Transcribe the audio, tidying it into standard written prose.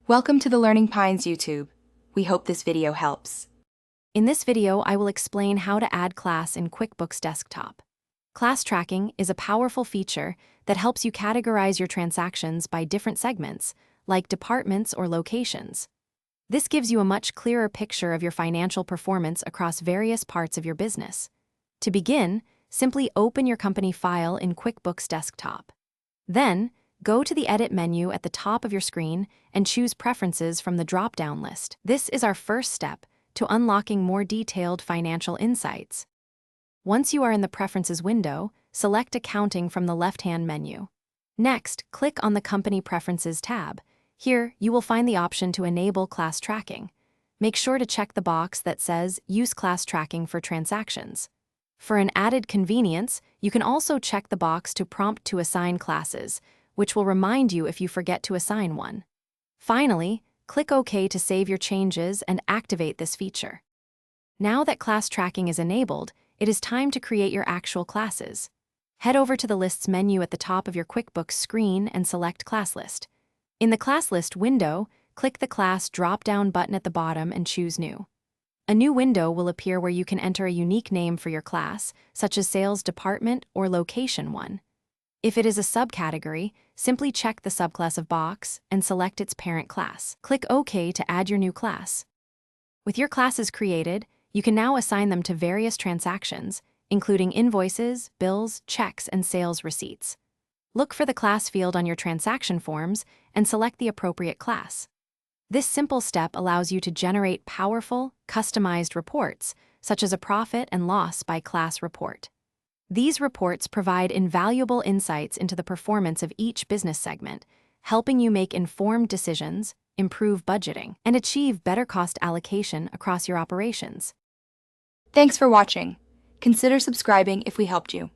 Welcome to the Learning Pines YouTube. We hope this video helps. In this video, I will explain how to add class in QuickBooks Desktop. Class tracking is a powerful feature that helps you categorize your transactions by different segments, like departments or locations. This gives you a much clearer picture of your financial performance across various parts of your business. To begin, simply open your company file in QuickBooks Desktop. Then, go to the Edit menu at the top of your screen and choose Preferences from the drop-down list. This is our first step to unlocking more detailed financial insights. Once you are in the Preferences window, select Accounting from the left-hand menu. Next, click on the Company Preferences tab. Here, you will find the option to enable class tracking. Make sure to check the box that says Use class tracking for transactions. For an added convenience, you can also check the box to prompt to assign classes, which will remind you if you forget to assign one. Finally, click OK to save your changes and activate this feature. Now that class tracking is enabled, it is time to create your actual classes. Head over to the Lists menu at the top of your QuickBooks screen and select Class List. In the Class List window, click the Class drop-down button at the bottom and choose New. A new window will appear where you can enter a unique name for your class, such as Sales Department or Location 1. If it is a subcategory, simply check the subclass of box and select its parent class. Click OK to add your new class. With your classes created, you can now assign them to various transactions, including invoices, bills, checks, and sales receipts. Look for the class field on your transaction forms and select the appropriate class. This simple step allows you to generate powerful, customized reports, such as a profit and loss by class report. These reports provide invaluable insights into the performance of each business segment, helping you make informed decisions, improve budgeting, and achieve better cost allocation across your operations. Thanks for watching. Consider subscribing if we helped you.